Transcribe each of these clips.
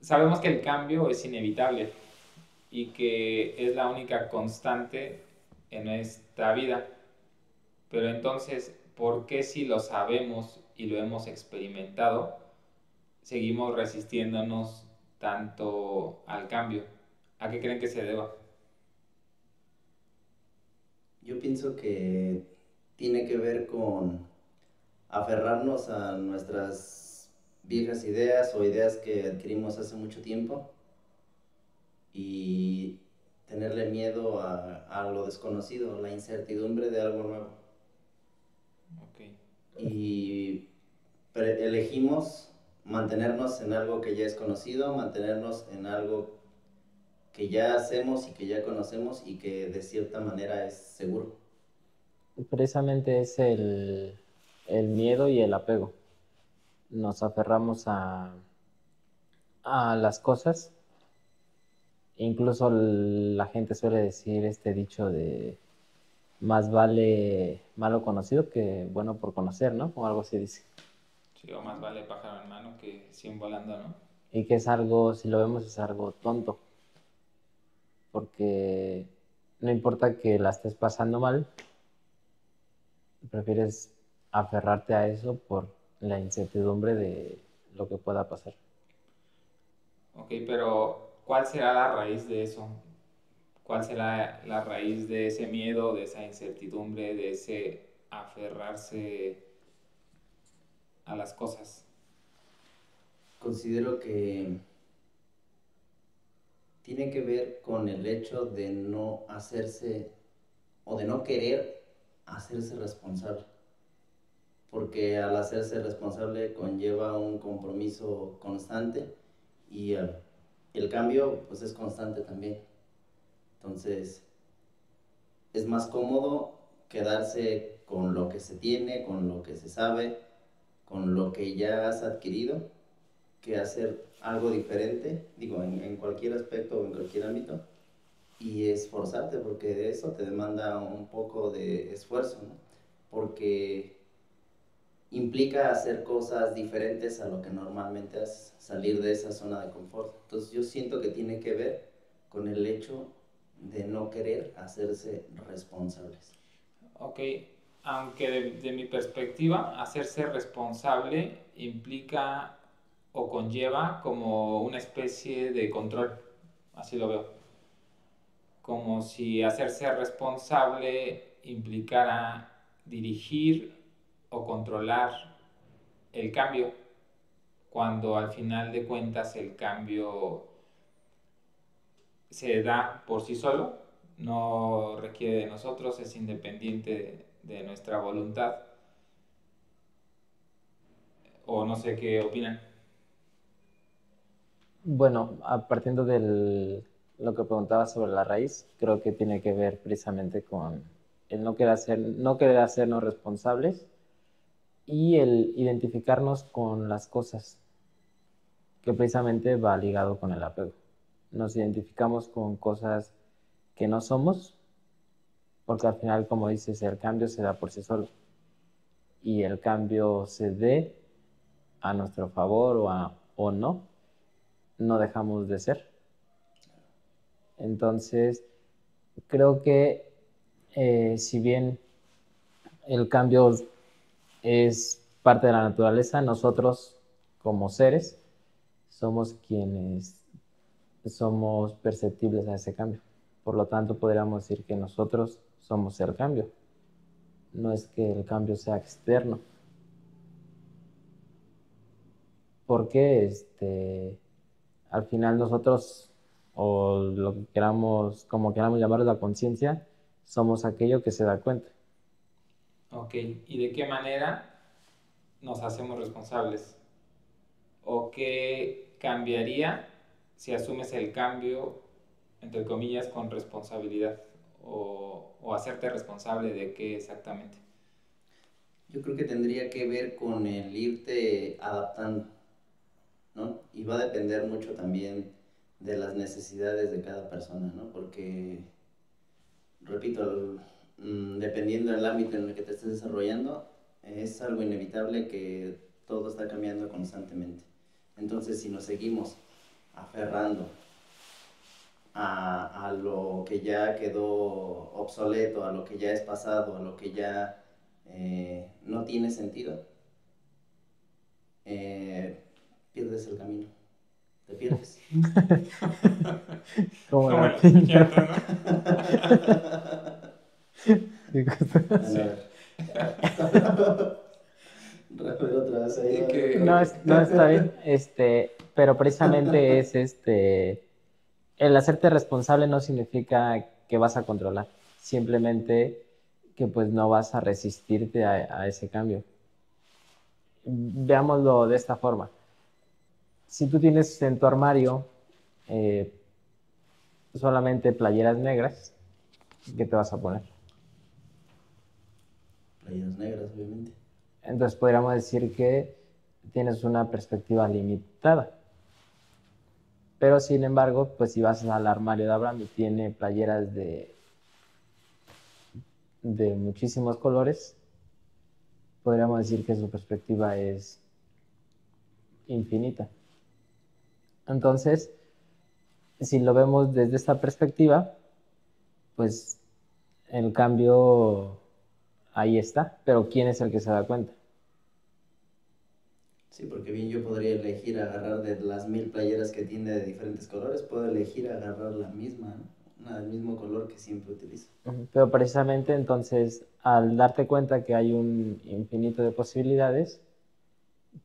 sabemos que el cambio es inevitable y que es la única constante en esta vida. Pero entonces, ¿por qué si lo sabemos y lo hemos experimentado, seguimos resistiéndonos tanto al cambio? ¿A qué creen que se deba? Yo pienso que tiene que ver con aferrarnos a nuestras viejas ideas o ideas que adquirimos hace mucho tiempo y tenerle miedo a lo desconocido, la incertidumbre de algo nuevo. Ok. Y elegimos mantenernos en algo que ya es conocido, mantenernos en algo que ya hacemos y que ya conocemos y que de cierta manera es seguro. Precisamente es el miedo y el apego. Nos aferramos a las cosas. Incluso la gente suele decir este dicho de más vale malo conocido que bueno por conocer, ¿no? O algo así dice. Sí, o más vale pájaro en mano que 100 volando, ¿no? Y que es algo, si lo vemos, es algo tonto, porque no importa que la estés pasando mal, prefieres aferrarte a eso por la incertidumbre de lo que pueda pasar. Ok, pero ¿cuál será la raíz de eso? ¿Cuál será la raíz de ese miedo, de esa incertidumbre, de ese aferrarse a las cosas? Considero que tiene que ver con el hecho de no hacerse o de no querer hacerse responsable, porque al hacerse responsable conlleva un compromiso constante y el cambio pues es constante también. Entonces es más cómodo quedarse con lo que se tiene, con lo que se sabe, con lo que ya has adquirido, que hacer algo diferente, digo, en cualquier aspecto o en cualquier ámbito, y esforzarte, porque de eso te demanda un poco de esfuerzo, ¿no? Porque implica hacer cosas diferentes a lo que normalmente haces, salir de esa zona de confort. Entonces yo siento que tiene que ver con el hecho de no querer hacerse responsables. Ok, aunque de mi perspectiva, hacerse responsable implica o conlleva como una especie de control, así lo veo. Como si hacerse responsable implicara dirigir o controlar el cambio, cuando al final de cuentas el cambio se da por sí solo, no requiere de nosotros, es independiente de nuestra voluntad, o no sé qué opinan. Bueno, partiendo de lo que preguntaba sobre la raíz, creo que tiene que ver precisamente con el no querer hacernos responsables y el identificarnos con las cosas, que precisamente va ligado con el apego. Nos identificamos con cosas que no somos, porque al final, como dices, el cambio se da por sí solo y el cambio se dé a nuestro favor o no, no dejamos de ser. Entonces, creo que si bien el cambio es parte de la naturaleza, nosotros como seres somos quienes somos perceptibles a ese cambio. Por lo tanto, podríamos decir que nosotros somos el cambio. No es que el cambio sea externo, porque al final nosotros, o lo que queramos, como queramos llamarlo, la conciencia, somos aquello que se da cuenta. Ok, ¿y de qué manera nos hacemos responsables? ¿O qué cambiaría si asumes el cambio, entre comillas, con responsabilidad? O hacerte responsable de qué exactamente. Yo creo que tendría que ver con el irte adaptando, ¿no? Y va a depender mucho también de las necesidades de cada persona, ¿no? Porque, repito, dependiendo del ámbito en el que te estés desarrollando, es algo inevitable que todo está cambiando constantemente. Entonces, si nos seguimos aferrando a lo que ya quedó obsoleto, a lo que ya es pasado, a lo que ya no tiene sentido, pierdes el camino, te pierdes. Como Como la en los piña. piñatas, ¿no? Sí, justo. Bueno, Sí. a ver, otra vez ahí. Y No, que... no está bien, pero precisamente es el hacerte responsable no significa que vas a controlar, simplemente que pues no vas a resistirte a ese cambio. Veámoslo de esta forma. Si tú tienes en tu armario eh, solamente playeras negras, ¿qué te vas a poner? Playeras negras, obviamente. Entonces podríamos decir que tienes una perspectiva limitada. Pero sin embargo, pues si vas al armario de Abraham y tiene playeras de muchísimos colores, podríamos decir que su perspectiva es infinita. Entonces, si lo vemos desde esta perspectiva, pues el cambio ahí está, pero ¿quién es el que se da cuenta? Sí, porque bien yo podría elegir agarrar de las 1000 playeras que tiene de diferentes colores, puedo elegir agarrar la misma, ¿no? Una del mismo color que siempre utilizo. Pero precisamente entonces, al darte cuenta que hay un infinito de posibilidades,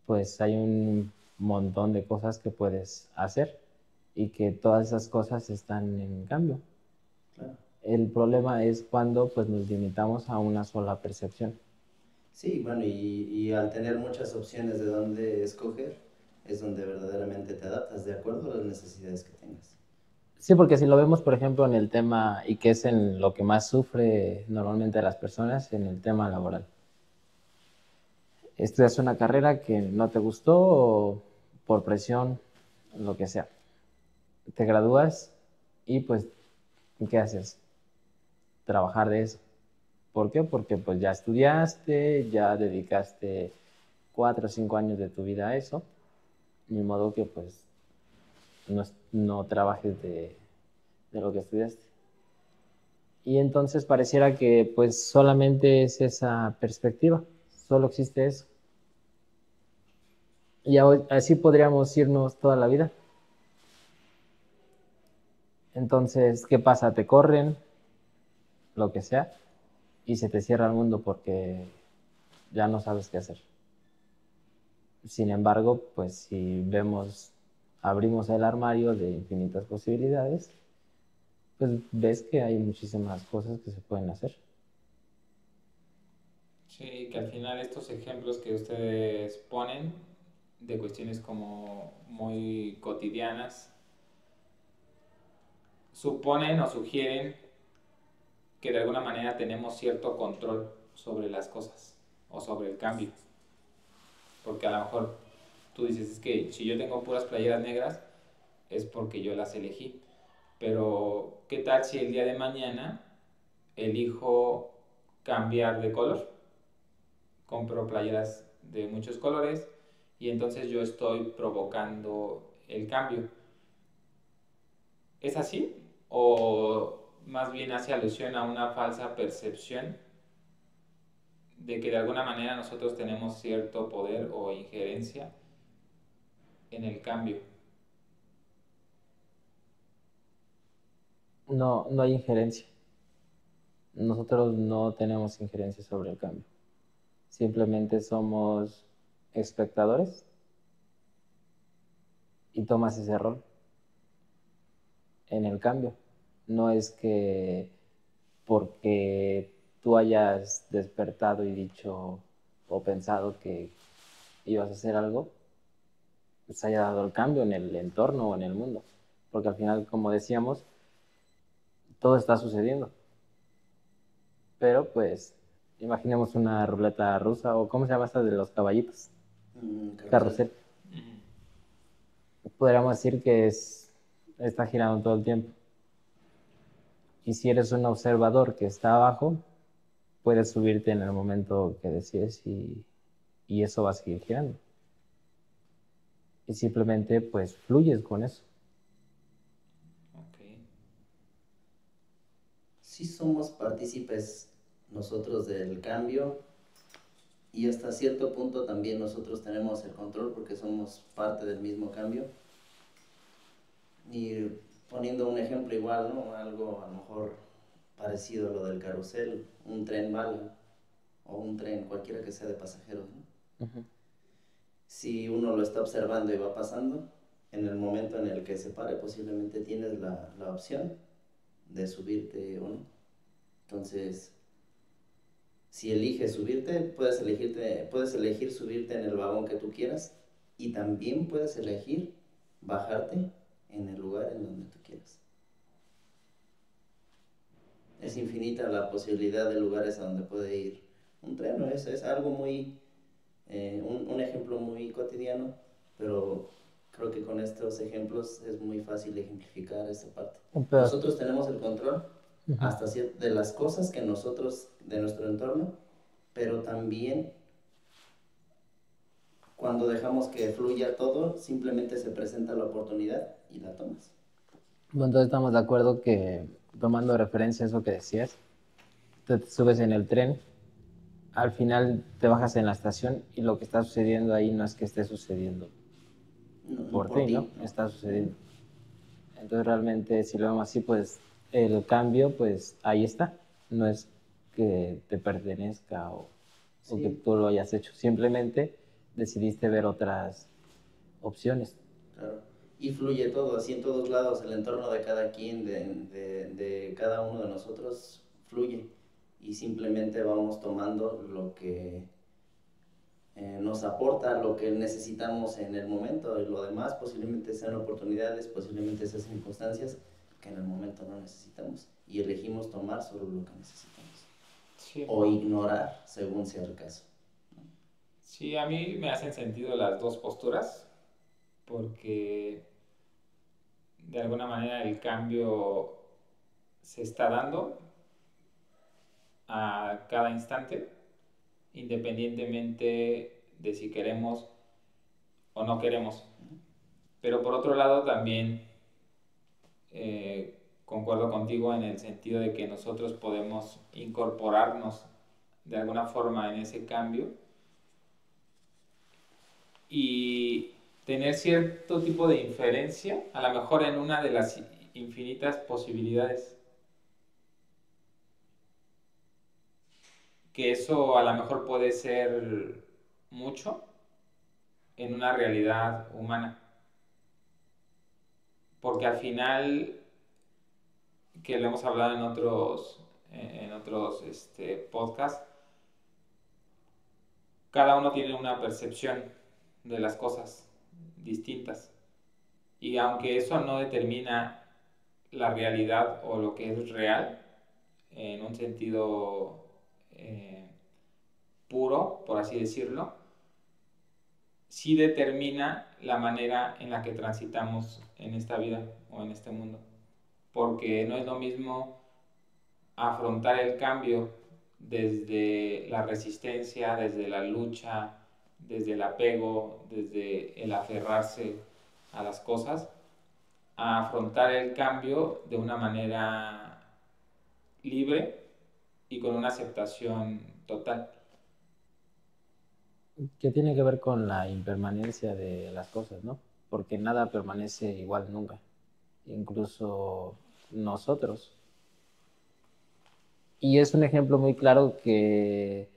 pues hay un montón de cosas que puedes hacer y que todas esas cosas están en cambio. Claro. El problema es cuando pues nos limitamos a una sola percepción. Sí, bueno, y al tener muchas opciones de dónde escoger, es donde verdaderamente te adaptas de acuerdo a las necesidades que tengas. Sí, porque si lo vemos, por ejemplo, en el tema, y que es en lo que más sufre normalmente las personas, en el tema laboral. Estudias una carrera que no te gustó o por presión, lo que sea. Te gradúas y pues, ¿qué haces? Trabajar de eso. ¿Por qué? Porque pues ya estudiaste, ya dedicaste 4 o 5 años de tu vida a eso, ni modo que pues no trabajes de lo que estudiaste. Y entonces pareciera que pues solamente es esa perspectiva, solo existe eso. Y así podríamos irnos toda la vida. Entonces, ¿qué pasa? Te corren, lo que sea, y se te cierra el mundo porque ya no sabes qué hacer. Sin embargo, pues si vemos, abrimos el armario de infinitas posibilidades, pues ves que hay muchísimas cosas que se pueden hacer. Sí, que al final estos ejemplos que ustedes ponen de cuestiones como muy cotidianas suponen o sugieren que de alguna manera tenemos cierto control sobre las cosas o sobre el cambio. Porque a lo mejor tú dices, es que si yo tengo puras playeras negras es porque yo las elegí. Pero, ¿qué tal si el día de mañana elijo cambiar de color? Compro playeras de muchos colores y entonces yo estoy provocando el cambio. ¿Es así? ¿O más bien hace alusión a una falsa percepción de que de alguna manera nosotros tenemos cierto poder o injerencia en el cambio? No, no hay injerencia. Nosotros no tenemos injerencia sobre el cambio. Simplemente somos espectadores y tomas ese rol en el cambio. No es que porque tú hayas despertado y dicho o pensado que ibas a hacer algo, se haya dado el cambio en el entorno o en el mundo. Porque al final, como decíamos, todo está sucediendo. Pero pues, imaginemos una ruleta rusa o ¿cómo se llama esta de los caballitos? Carrusel. Carrusel. Podríamos decir que está girando todo el tiempo. Y si eres un observador que está abajo, puedes subirte en el momento que decides y eso va a seguir girando. Y simplemente pues fluyes con eso. sí somos partícipes nosotros del cambio y hasta cierto punto también nosotros tenemos el control porque somos parte del mismo cambio. Y poniendo un ejemplo igual, ¿no? Algo a lo mejor parecido a lo del carrusel, un tren bala o un tren cualquiera que sea de pasajeros, ¿no? Ujú. Si uno lo está observando y va pasando, en el momento en el que se pare posiblemente tienes la opción de subirte o no. Entonces, si eliges subirte, puedes elegir subirte en el vagón que tú quieras y también puedes elegir bajarte en el lugar en donde tú quieras. Es infinita la posibilidad de lugares a donde puede ir un tren, ¿no? Es algo muy, un ejemplo muy cotidiano, pero creo que con estos ejemplos es muy fácil ejemplificar esa parte. Pero, Nosotros tenemos el control hasta de las cosas que nosotros, de nuestro entorno, pero también cuando dejamos que fluya todo, simplemente se presenta la oportunidad y la tomas. bueno, entonces estamos de acuerdo que, tomando referencia a eso que decías, te subes en el tren, al final te bajas en la estación y lo que está sucediendo ahí no es que esté sucediendo No, no por ti, ¿no? ¿no? Está sucediendo. Entonces realmente si lo vemos así, pues el cambio, pues ahí está. No es que te pertenezca o que Sí, tú lo hayas hecho. Simplemente decidiste ver otras opciones. claro. Y fluye todo, así en todos lados, el entorno de cada quien, de cada uno de nosotros, fluye. Y simplemente vamos tomando lo que nos aporta, lo que necesitamos en el momento. Y lo demás posiblemente sean oportunidades, posiblemente sean circunstancias que en el momento no necesitamos. Y elegimos tomar solo lo que necesitamos. Sí. O ignorar, según sea el caso. Sí, a mí me hacen sentido las dos posturas, porque de alguna manera el cambio se está dando a cada instante, independientemente de si queremos o no queremos. Pero por otro lado también concuerdo contigo en el sentido de que nosotros podemos incorporarnos de alguna forma en ese cambio y tener cierto tipo de inferencia, a lo mejor en una de las infinitas posibilidades. Que eso a lo mejor puede ser mucho en una realidad humana. Porque al final, que lo hemos hablado en otros podcasts, cada uno tiene una percepción de las cosas distintas. Y aunque eso no determina la realidad o lo que es real, en un sentido puro, por así decirlo, sí determina la manera en la que transitamos en esta vida o en este mundo. Porque no es lo mismo afrontar el cambio desde la resistencia, desde la lucha, desde el apego, desde el aferrarse a las cosas, a afrontar el cambio de una manera libre y con una aceptación total. Que tiene que ver con la impermanencia de las cosas, ¿no? Porque nada permanece igual nunca, incluso nosotros. Y es un ejemplo muy claro que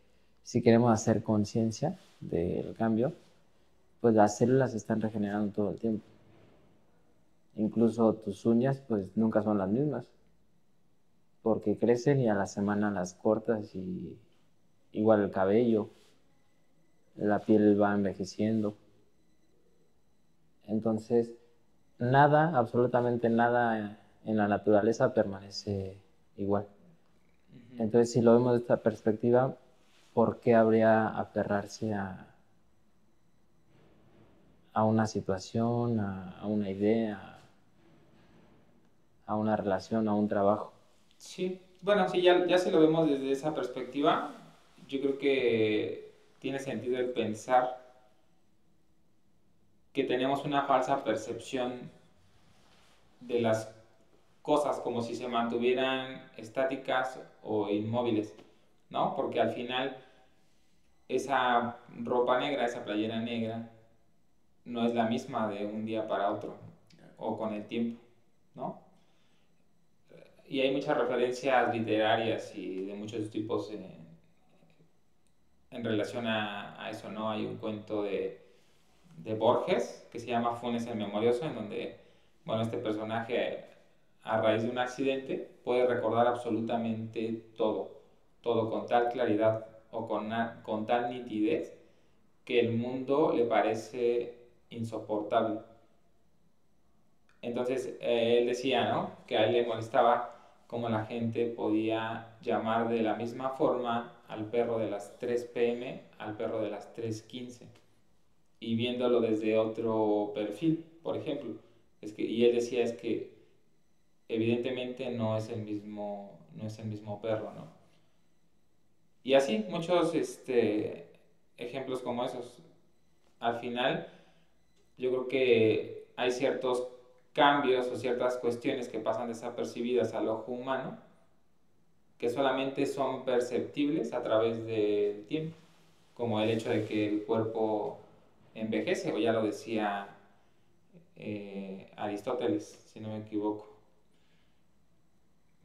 si queremos hacer conciencia del cambio, pues las células se están regenerando todo el tiempo. Incluso tus uñas, pues nunca son las mismas, porque crecen y a la semana las cortas y igual el cabello, la piel va envejeciendo. Entonces, nada, absolutamente nada en la naturaleza permanece igual. Entonces, si lo vemos de esta perspectiva, ¿por qué habría aferrarse a una situación, a una idea, a una relación, a un trabajo? Sí, bueno, sí, ya si lo vemos desde esa perspectiva, yo creo que tiene sentido el pensar que tenemos una falsa percepción de las cosas como si se mantuvieran estáticas o inmóviles, ¿no? Porque al final esa ropa negra, esa playera negra, no es la misma de un día para otro o con el tiempo, ¿no? Y hay muchas referencias literarias y de muchos tipos en relación a eso, ¿no? Hay un cuento de Borges que se llama Funes el Memorioso, en donde, bueno, este personaje a raíz de un accidente puede recordar absolutamente todo, todo con tal claridad o con tal nitidez que el mundo le parece insoportable. Entonces él decía, ¿no? Que a él le molestaba cómo la gente podía llamar de la misma forma al perro de las 3 p.m. al perro de las 3:15 y viéndolo desde otro perfil, por ejemplo. Y él decía es que evidentemente no es el mismo perro, ¿no? Y así, muchos ejemplos como esos. Al final, yo creo que hay ciertos cambios o ciertas cuestiones que pasan desapercibidas al ojo humano que solamente son perceptibles a través del tiempo, como el hecho de que el cuerpo envejece, o ya lo decía Aristóteles, si no me equivoco.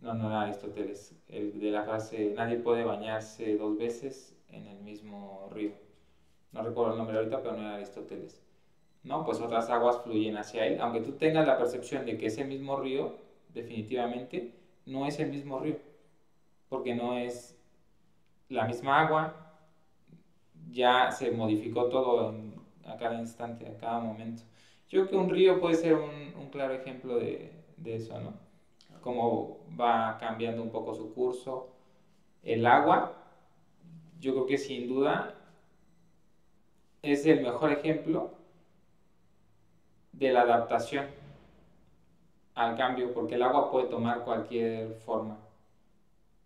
No, no era Aristóteles, el de la frase, nadie puede bañarse 2 veces en el mismo río. No recuerdo el nombre ahorita, pero no era Aristóteles. No, pues otras aguas fluyen hacia él, aunque tú tengas la percepción de que ese mismo río, definitivamente, no es el mismo río, porque no es la misma agua, ya se modificó todo a cada instante, a cada momento. Yo creo que un río puede ser un claro ejemplo de eso, ¿no? Cómo va cambiando un poco su curso. El agua, yo creo que sin duda es el mejor ejemplo de la adaptación al cambio, porque el agua puede tomar cualquier forma,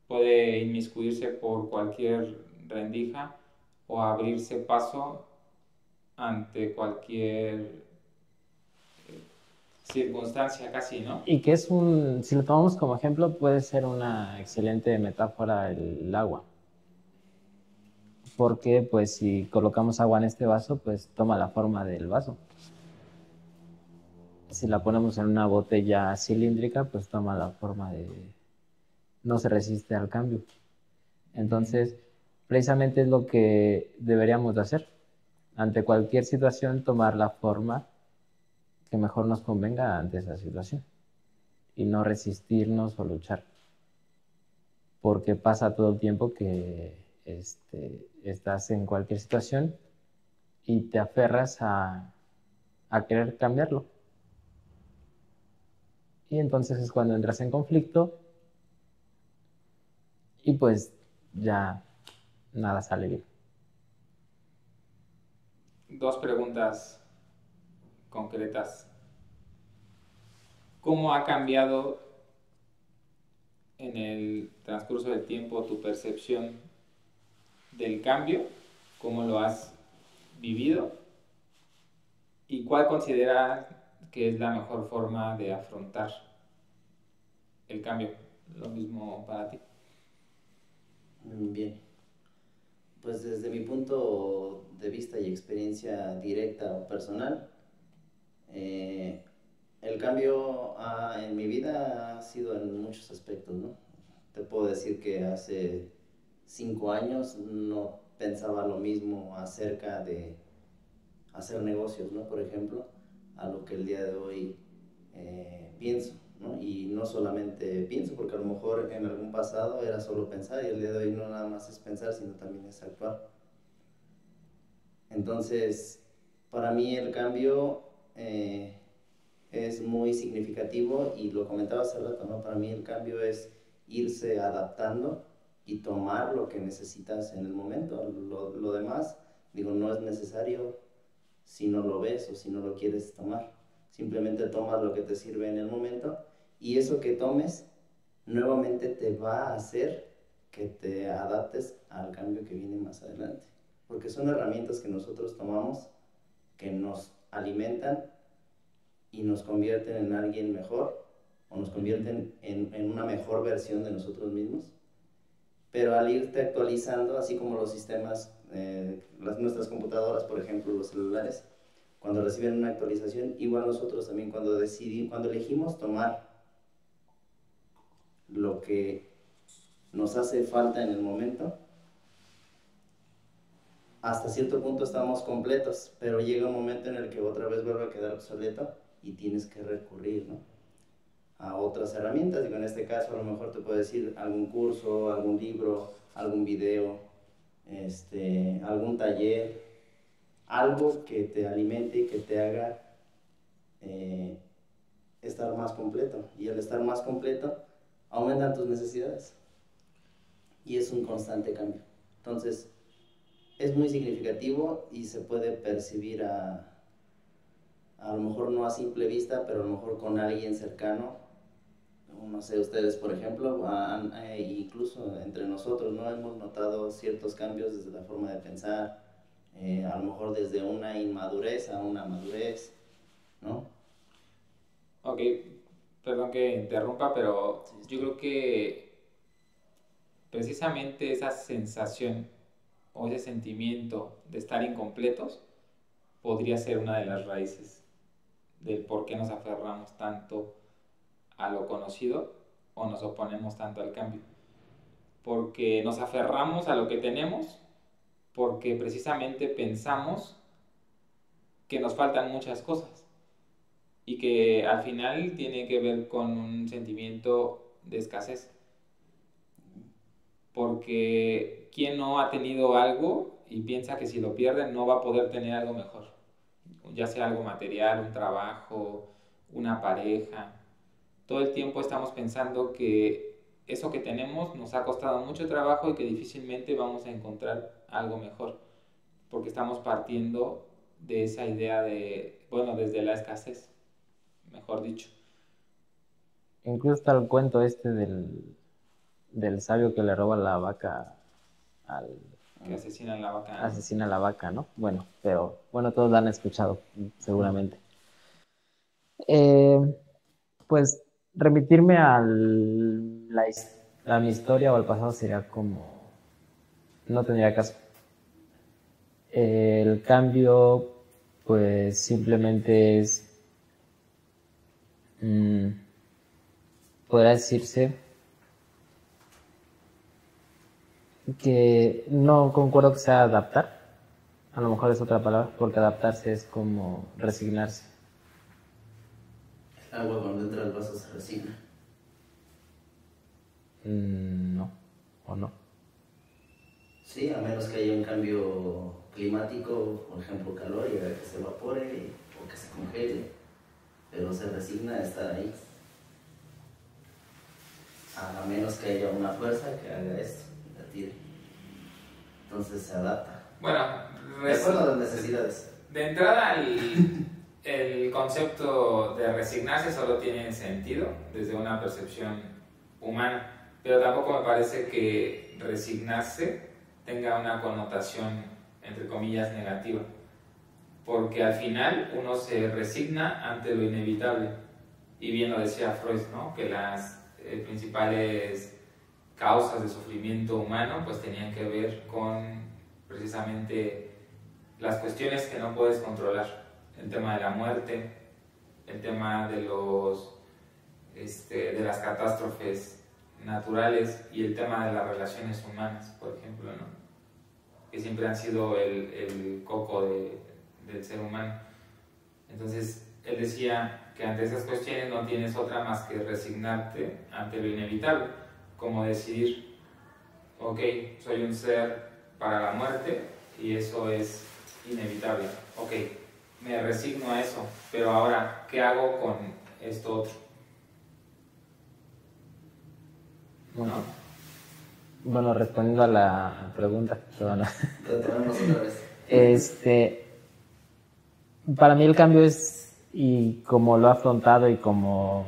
puede inmiscuirse por cualquier rendija o abrirse paso ante cualquier circunstancia casi, ¿no? Y que es si lo tomamos como ejemplo, puede ser una excelente metáfora el agua. Porque pues si colocamos agua en este vaso, pues toma la forma del vaso. Si la ponemos en una botella cilíndrica, pues toma la forma no se resiste al cambio. Entonces, precisamente es lo que deberíamos de hacer. Ante cualquier situación, tomar la forma que mejor nos convenga ante esa situación. Y no resistirnos o luchar. Porque pasa todo el tiempo que estás en cualquier situación y te aferras a querer cambiarlo. Y entonces es cuando entras en conflicto y pues ya nada sale bien. Dos preguntas concretas. ¿Cómo ha cambiado en el transcurso del tiempo tu percepción del cambio? ¿Cómo lo has vivido? ¿Y cuál consideras que es la mejor forma de afrontar el cambio? Lo mismo para ti. Bien, pues desde mi punto de vista y experiencia directa o personal, el cambio en mi vida ha sido en muchos aspectos, ¿no? Te puedo decir que hace 5 años no pensaba lo mismo acerca de hacer negocios, ¿no? Por ejemplo, a lo que el día de hoy pienso, ¿no? Y no solamente pienso, porque a lo mejor en algún pasado era solo pensar y el día de hoy no nada más es pensar, sino también es actuar. Entonces, para mí el cambio es muy significativo y lo comentaba hace rato, ¿no? Para mí el cambio es irse adaptando y tomar lo que necesitas en el momento. Lo demás, digo, no es necesario si no lo ves o si no lo quieres tomar. Simplemente tomas lo que te sirve en el momento y eso que tomes nuevamente te va a hacer que te adaptes al cambio que viene más adelante. Porque son herramientas que nosotros tomamos, que nos alimentan y nos convierten en alguien mejor, o nos convierten en una mejor versión de nosotros mismos. Pero al irte actualizando, así como los sistemas, nuestras computadoras, por ejemplo, los celulares, cuando reciben una actualización, igual nosotros también cuando elegimos tomar lo que nos hace falta en el momento, hasta cierto punto estamos completos, pero llega un momento en el que otra vez vuelve a quedar obsoleto y tienes que recurrir, ¿no?, a otras herramientas. Digo, en este caso a lo mejor te puedo decir algún curso, algún libro, algún video, algún taller, algo que te alimente y que te haga estar más completo. Y al estar más completo, aumentan tus necesidades. Y es un constante cambio. Entonces, es muy significativo y se puede percibir a lo mejor no a simple vista, pero a lo mejor con alguien cercano. No sé, ustedes, por ejemplo, incluso entre nosotros, ¿no?, hemos notado ciertos cambios desde la forma de pensar, a lo mejor desde una inmadurez a una madurez, ¿no? Ok, perdón que interrumpa, pero Sí, yo creo que precisamente esa sensación o ese sentimiento de estar incompletos podría ser una de las raíces del por qué nos aferramos tanto a lo conocido o nos oponemos tanto al cambio. Porque nos aferramos a lo que tenemos, porque precisamente pensamos que nos faltan muchas cosas y que al final tiene que ver con un sentimiento de escasez. Porque ¿quién no ha tenido algo y piensa que si lo pierde no va a poder tener algo mejor? Ya sea algo material, un trabajo, una pareja. Todo el tiempo estamos pensando que eso que tenemos nos ha costado mucho trabajo y que difícilmente vamos a encontrar algo mejor, porque estamos partiendo de esa idea de, bueno, desde la escasez, mejor dicho. Incluso está el cuento este del sabio que le roba la vaca al Que asesinan la vaca, ¿no? asesina a la vaca, ¿no? Bueno, pero bueno, todos la han escuchado, seguramente. Pues remitirme a mi historia o al pasado sería como, no tendría caso. El cambio, pues simplemente es, podría decirse que no concuerdo que sea adaptar, a lo mejor es otra palabra, porque adaptarse es como resignarse. El agua cuando entra al vaso se resigna. No, o no. Sí, a menos que haya un cambio climático, por ejemplo calor, y haga que se evapore o que se congele, pero se resigna a estar ahí. A menos que haya una fuerza que haga esto, la tire. Entonces se adapta. Bueno, De acuerdo a las necesidades. de entrada el concepto de resignarse solo tiene sentido desde una percepción humana, pero tampoco me parece que resignarse tenga una connotación, entre comillas, negativa, porque al final uno se resigna ante lo inevitable, y bien lo decía Freud, ¿no?, que las principales causas de sufrimiento humano pues tenían que ver con precisamente las cuestiones que no puedes controlar, el tema de la muerte, el tema de de las catástrofes naturales y el tema de las relaciones humanas, por ejemplo, ¿no?, que siempre han sido el coco del ser humano. Entonces, él decía que ante esas cuestiones no tienes otra más que resignarte ante lo inevitable, como decidir, ok, soy un ser para la muerte y eso es inevitable, ok, me resigno a eso, pero ahora, ¿qué hago con esto otro? ¿No? Bueno, respondiendo a la pregunta, perdona. Retomemos otra vez. Para mí el cambio es, y como lo he afrontado y como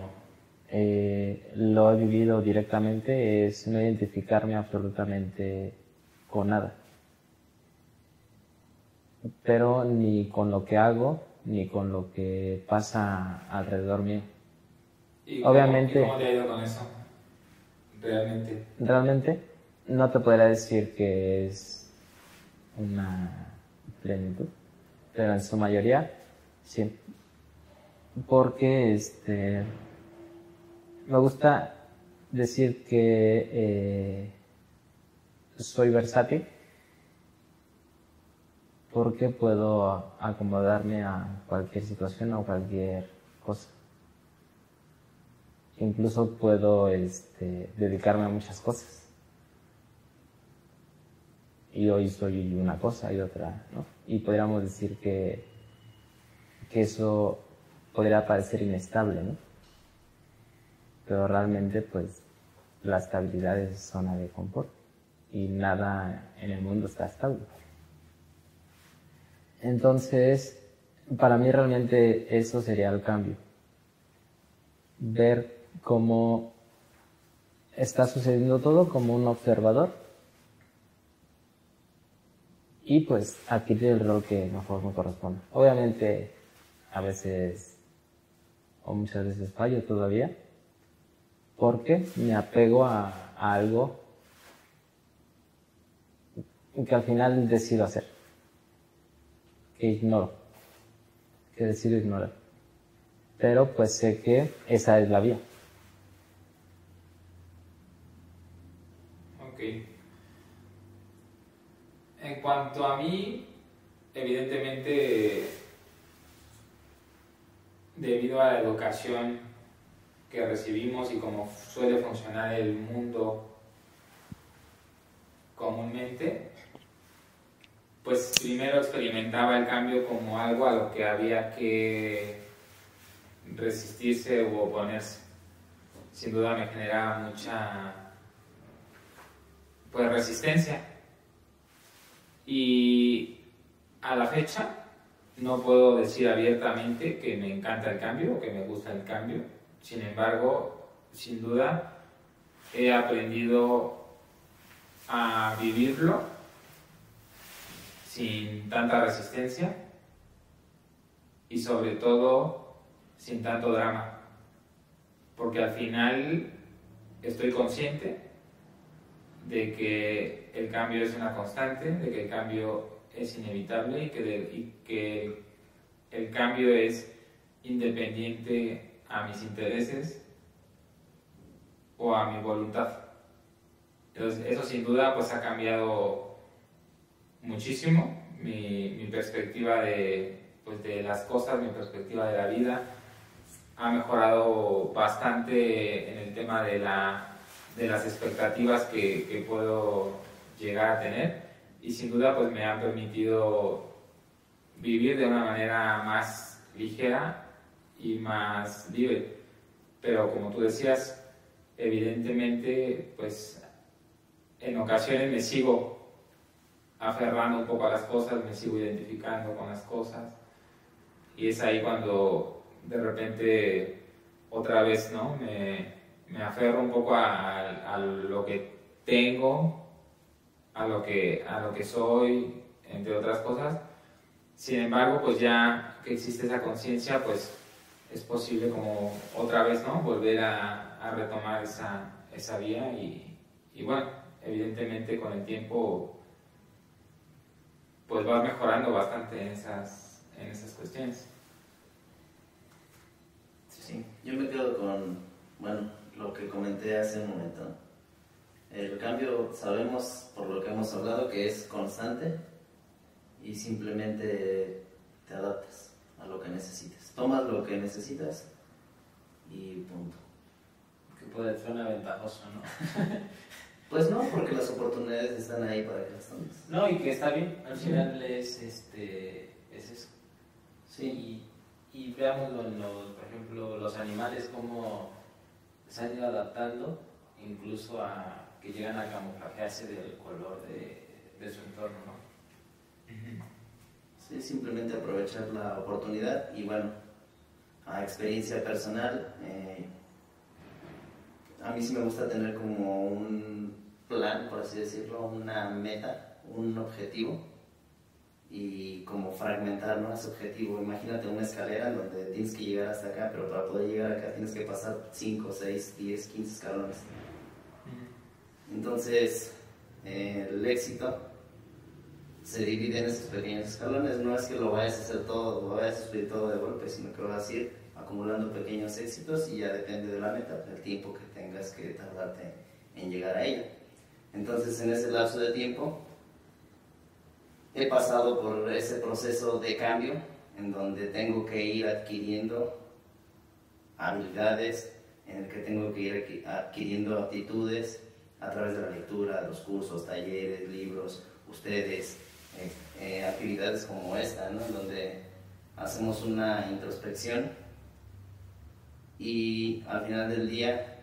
lo he vivido directamente, es no identificarme absolutamente con nada. Pero ni con lo que hago, ni con lo que pasa alrededor mío. Obviamente, ¿cómo te ha ido con eso? Realmente. realmente no te podría decir que es una plenitud, pero en su mayoría sí. Porque me gusta decir que soy versátil porque puedo acomodarme a cualquier situación o cualquier cosa. Incluso puedo dedicarme a muchas cosas. Y hoy soy una cosa y otra, ¿no? Y podríamos decir que eso podría parecer inestable, ¿no? Pero realmente, pues, la estabilidad es zona de confort y nada en el mundo está estable. Entonces, para mí realmente eso sería el cambio. Ver cómo está sucediendo todo como un observador y pues adquirir el rol que mejor me corresponde. Obviamente, a veces o muchas veces fallo todavía porque me apego a algo que al final decido hacer, que ignoro, que decido ignorar. Pero pues sé que esa es la vía. Ok. En cuanto a mí, evidentemente, debido a la educación que recibimos y cómo suele funcionar el mundo comúnmente, pues primero experimentaba el cambio como algo a lo que había que resistirse u oponerse. Sin duda me generaba mucha pues resistencia, y a la fecha no puedo decir abiertamente que me encanta el cambio o que me gusta el cambio. Sin embargo, sin duda he aprendido a vivirlo sin tanta resistencia y sobre todo sin tanto drama, porque al final estoy consciente de que el cambio es una constante, de que el cambio es inevitable y que el cambio es independiente a mis intereses o a mi voluntad. Entonces, eso sin duda pues ha cambiado muchísimo mi perspectiva de las cosas, mi perspectiva de la vida. Ha mejorado bastante en el tema de las expectativas que puedo llegar a tener, y sin duda pues me ha permitido vivir de una manera más ligera y más libre. Pero como tú decías, evidentemente pues en ocasiones me sigo aferrando un poco a las cosas, me sigo identificando con las cosas, y es ahí cuando de repente otra vez, ¿no? me aferro un poco a lo que tengo, a lo que soy, entre otras cosas. Sin embargo, pues ya que existe esa conciencia, pues es posible como otra vez, ¿no? Volver a retomar esa vía, y bueno, evidentemente con el tiempo pues vas mejorando bastante en esas cuestiones. Sí, yo me quedo con, bueno, lo que comenté hace un momento, ¿no? El cambio, sabemos por lo que hemos hablado, que es constante y simplemente te adaptas a lo que necesitas. Tomas lo que necesitas y punto. Que puede ser una ventajoso, ¿no? Pues no, porque las oportunidades están ahí para que las tomes. No, y que está bien, al final es eso. Sí. Y veámoslo en por ejemplo, los animales, cómo se han ido adaptando, incluso a que llegan a camuflajearse del color de su entorno, ¿no? Sí, simplemente aprovechar la oportunidad. Y bueno, a experiencia personal, a mí sí me gusta tener como un plan, por así decirlo, una meta, un objetivo, y como fragmentar, ¿no?, ese objetivo. Imagínate una escalera en donde tienes que llegar hasta acá, pero para poder llegar acá tienes que pasar 5, 6, 10, 15 escalones. Entonces, el éxito se divide en esos pequeños escalones. No es que lo vayas a hacer todo, lo vayas a subir todo de golpe, sino que vas a ir acumulando pequeños éxitos y ya depende de la meta, el tiempo que tengas que tardarte en llegar a ella. Entonces, en ese lapso de tiempo, he pasado por ese proceso de cambio en donde tengo que ir adquiriendo habilidades, en el que tengo que ir adquiriendo aptitudes a través de la lectura, los cursos, talleres, libros, ustedes, actividades como esta, ¿no?, en donde hacemos una introspección y al final del día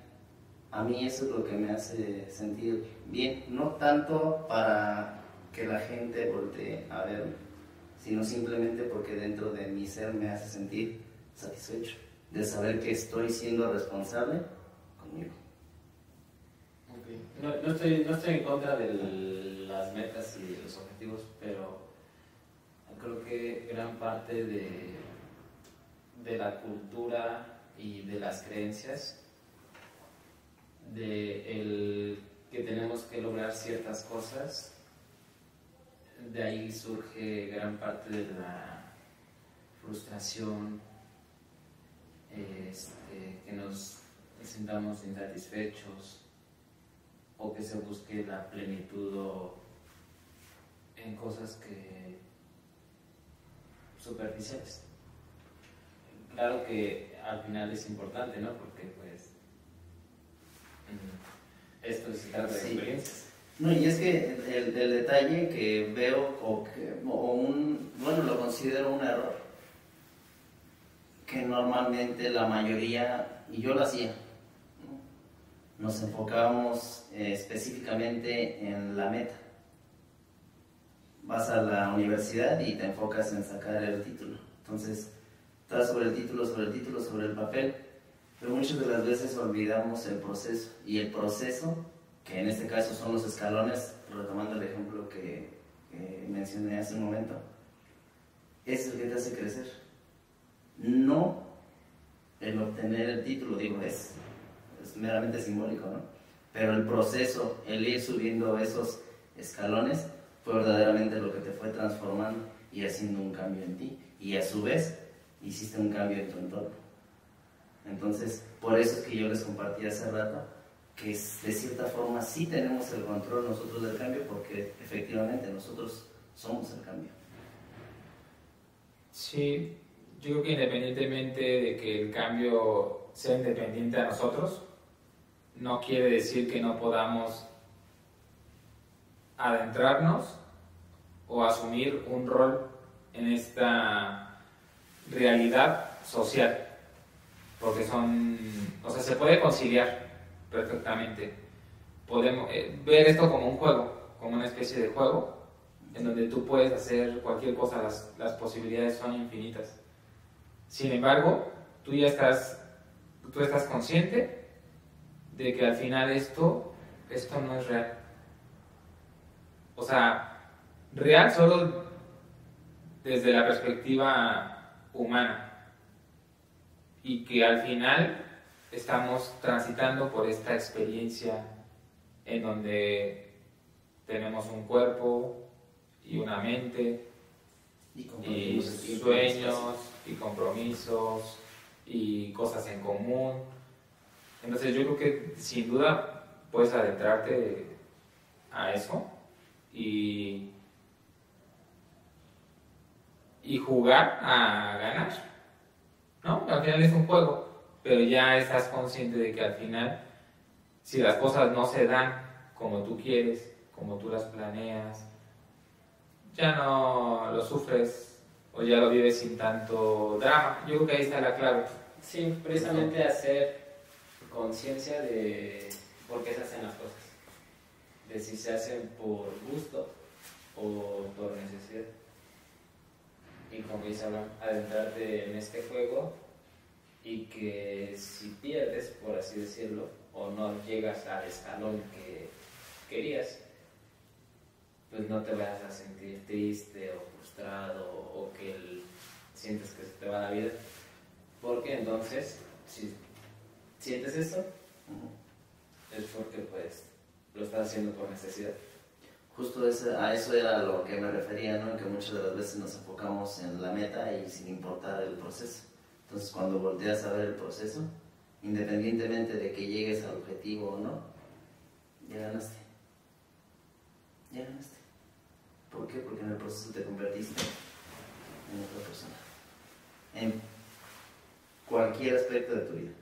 a mí eso es lo que me hace sentir bien, no tanto para que la gente voltee a verme, sino simplemente porque dentro de mi ser me hace sentir satisfecho de saber que estoy siendo responsable conmigo. Okay. No estoy en contra de las metas y de los objetivos, pero creo que gran parte de la cultura y de las creencias de el que tenemos que lograr ciertas cosas, de ahí surge gran parte de la frustración, que nos sintamos insatisfechos o que se busque la plenitud en cosas superficiales. Claro que al final es importante, ¿no? Porque pues esto se trata de experiencias. No, y es que el detalle que veo, bueno, lo considero un error, que normalmente la mayoría, y yo lo hacía, ¿no?, nos enfocábamos específicamente en la meta. Vas a la universidad y te enfocas en sacar el título. Entonces, estás sobre el título, sobre el papel, pero muchas de las veces olvidamos el proceso. Y el proceso, que en este caso son los escalones, retomando el ejemplo que mencioné hace un momento, es el que te hace crecer. No el obtener el título, digo, es meramente simbólico, ¿no? Pero el proceso, el ir subiendo esos escalones, fue verdaderamente lo que te fue transformando y haciendo un cambio en ti. Y a su vez, hiciste un cambio en tu entorno. Entonces, por eso es que yo les compartí hace rato que de cierta forma sí tenemos el control nosotros del cambio, porque efectivamente nosotros somos el cambio. Sí, yo creo que independientemente de que el cambio sea independiente a nosotros, no quiere decir que no podamos adentrarnos o asumir un rol en esta realidad social, porque se puede conciliar perfectamente. Podemos ver esto como un juego, como una especie de juego, en donde tú puedes hacer cualquier cosa, las posibilidades son infinitas. Sin embargo, tú estás consciente de que al final esto no es real. O sea, real solo desde la perspectiva humana, y que al final estamos transitando por esta experiencia en donde tenemos un cuerpo y una mente y sueños y compromisos y cosas en común. Entonces yo creo que sin duda puedes adentrarte a eso y jugar a ganar, ¿no? Al final es un juego, pero ya estás consciente de que al final, si las cosas no se dan como tú quieres, como tú las planeas, ya no lo sufres o ya lo vives sin tanto drama. Yo creo que ahí está la clave. Sí, precisamente hacer conciencia de por qué se hacen las cosas, de si se hacen por gusto o por necesidad. Y como dice Abraham, adentrarte en este juego, y que si pierdes, por así decirlo, o no llegas al escalón que querías, pues no te vayas a sentir triste o frustrado o que sientes que se te va la vida. Porque entonces, si sientes eso, es porque pues lo estás haciendo por necesidad. Justo a eso era a lo que me refería, ¿no? Que muchas de las veces nos enfocamos en la meta y sin importar el proceso. Entonces, cuando volteas a ver el proceso, independientemente de que llegues al objetivo o no, ya ganaste. Ya ganaste. ¿Por qué? Porque en el proceso te convertiste en otra persona. En cualquier aspecto de tu vida.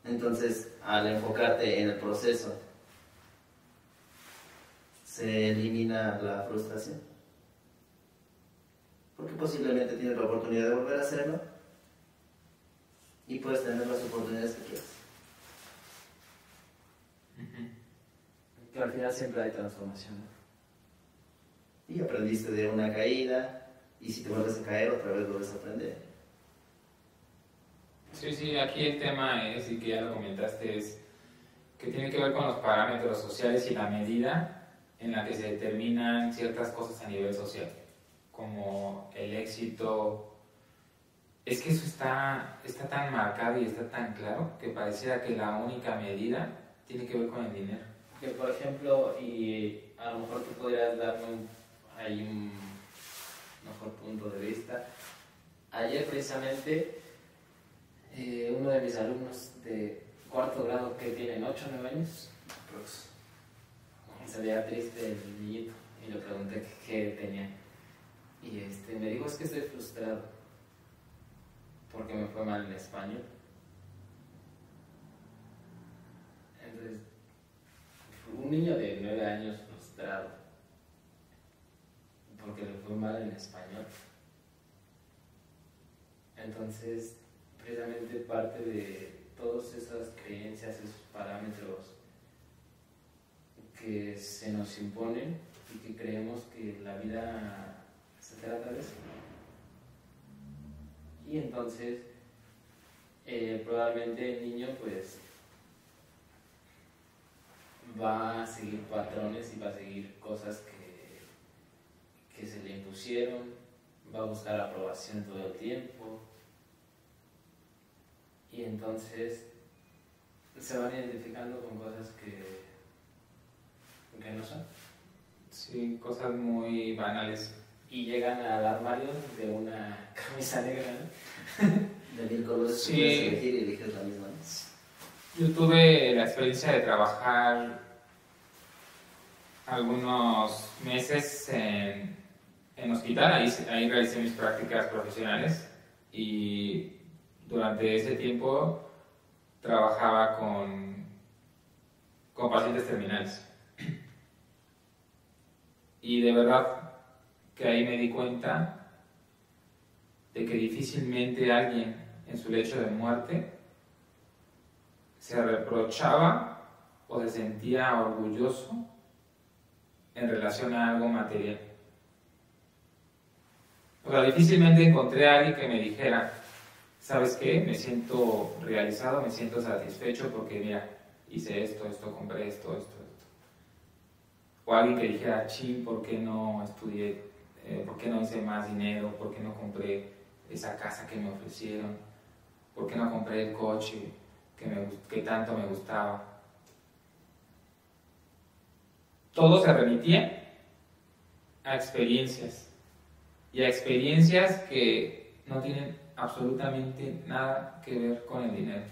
Entonces, al enfocarte en el proceso, se elimina la frustración. Porque posiblemente tienes la oportunidad de volver a hacerlo y puedes tener las oportunidades que quieras. Que al final siempre hay transformación. Y aprendiste de una caída, y si te vuelves a caer, otra vez vuelves a aprender. Sí, aquí el tema es, y que ya lo comentaste, es que tiene que ver con los parámetros sociales y la medida en la que se determinan ciertas cosas a nivel social, como el éxito. Es que eso está tan marcado y está tan claro que pareciera que la única medida tiene que ver con el dinero. Que por ejemplo, y a lo mejor tú podrías darme ahí un mejor punto de vista. Ayer precisamente uno de mis alumnos de cuarto grado, que tienen 8 o 9 años, se veía triste el niñito y le pregunté qué tenía. Y me dijo, es que estoy frustrado porque me fue mal en español. Entonces, un niño de 9 años frustrado porque le fue mal en español. Entonces, precisamente parte de todas esas creencias, esos parámetros que se nos imponen y que creemos que la vida se trata de eso. Y entonces, probablemente el niño pues va a seguir patrones y va a seguir cosas que se le impusieron, va a buscar aprobación todo el tiempo, y entonces se van identificando con cosas que no son. Sí, cosas muy banales. Y llegan al armario de una camisa negra, ¿no? De 1000 colores Sí. que puedes elegir y eliges la misma. Yo tuve la experiencia de trabajar algunos meses en hospital, ahí realicé mis prácticas profesionales y durante ese tiempo trabajaba con pacientes terminales. Y de verdad que ahí me di cuenta de que difícilmente alguien en su lecho de muerte se reprochaba o se sentía orgulloso en relación a algo material. O sea, difícilmente encontré a alguien que me dijera, ¿sabes qué? Me siento realizado, me siento satisfecho porque, mira, hice esto, compré esto. O alguien que dijera, chin, ¿por qué no estudié? ¿Por qué no hice más dinero? ¿Por qué no compré esa casa que me ofrecieron? ¿Por qué no compré el coche que tanto me gustaba? Todo se remitía a experiencias. Y a experiencias que no tienen absolutamente nada que ver con el dinero.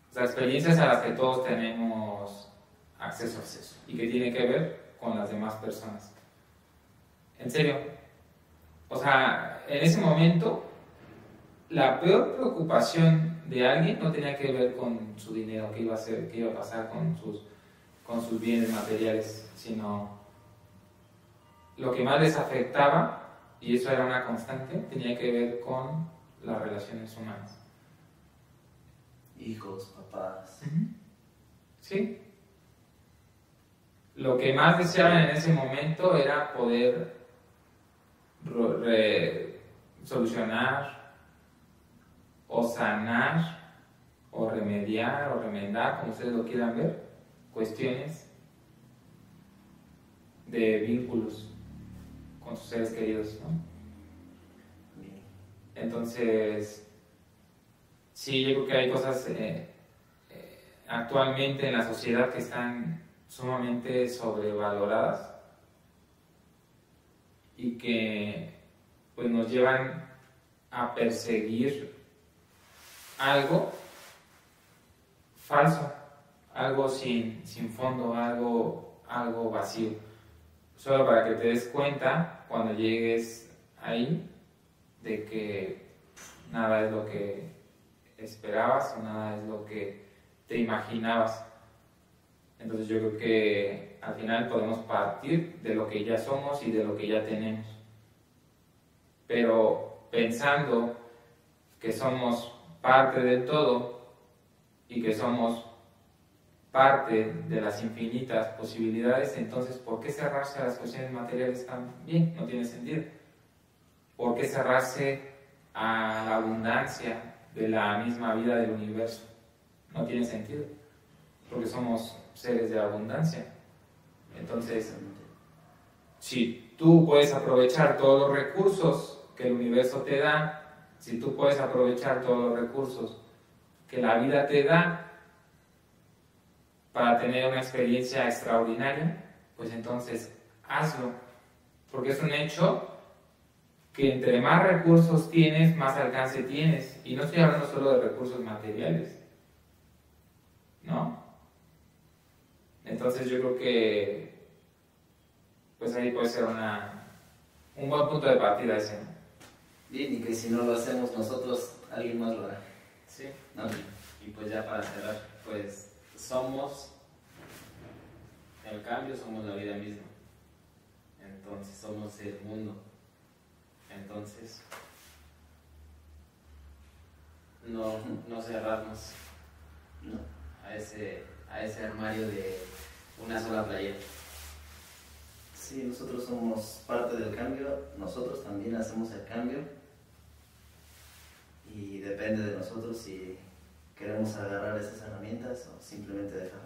O sea, experiencias a las que todos tenemos acceso y que tienen que ver con las demás personas. En serio. O sea, en ese momento, la peor preocupación de alguien no tenía que ver con su dinero, qué iba a hacer, qué iba a pasar con sus bienes materiales, sino lo que más les afectaba, y eso era una constante, tenía que ver con las relaciones humanas. Hijos, papás. Sí. Lo que más deseaban en ese momento era poder solucionar o sanar o remediar o remendar, como ustedes lo quieran ver, cuestiones de vínculos con sus seres queridos, ¿no? Bien. Entonces, sí, yo creo que hay cosas actualmente en la sociedad que están sumamente sobrevaloradas y que pues nos llevan a perseguir algo falso, algo sin fondo, algo vacío. Solo para que te des cuenta cuando llegues ahí de que nada es lo que esperabas o nada es lo que te imaginabas. Entonces yo creo que al final podemos partir de lo que ya somos y de lo que ya tenemos. Pero pensando que somos parte del todo y que somos parte de las infinitas posibilidades, entonces ¿por qué cerrarse a las cuestiones materiales también? No tiene sentido. ¿Por qué cerrarse a la abundancia de la misma vida del universo? No tiene sentido, porque somos seres de abundancia. Entonces, si tú puedes aprovechar todos los recursos que el universo te da, si tú puedes aprovechar todos los recursos que la vida te da para tener una experiencia extraordinaria, pues entonces hazlo, porque es un hecho que entre más recursos tienes, más alcance tienes. Y no estoy hablando solo de recursos materiales, ¿no? Entonces yo creo que pues ahí puede ser un buen punto de partida ese, ¿no? Bien, y que si no lo hacemos nosotros, alguien más lo hará. Sí. ¿No? Y pues ya para cerrar, pues somos el cambio, somos la vida misma. Entonces somos el mundo. Entonces, no cerrarnos No. a ese armario de una sola playera. Sí, nosotros somos parte del cambio, nosotros también hacemos el cambio y depende de nosotros si queremos agarrar esas herramientas o simplemente dejar.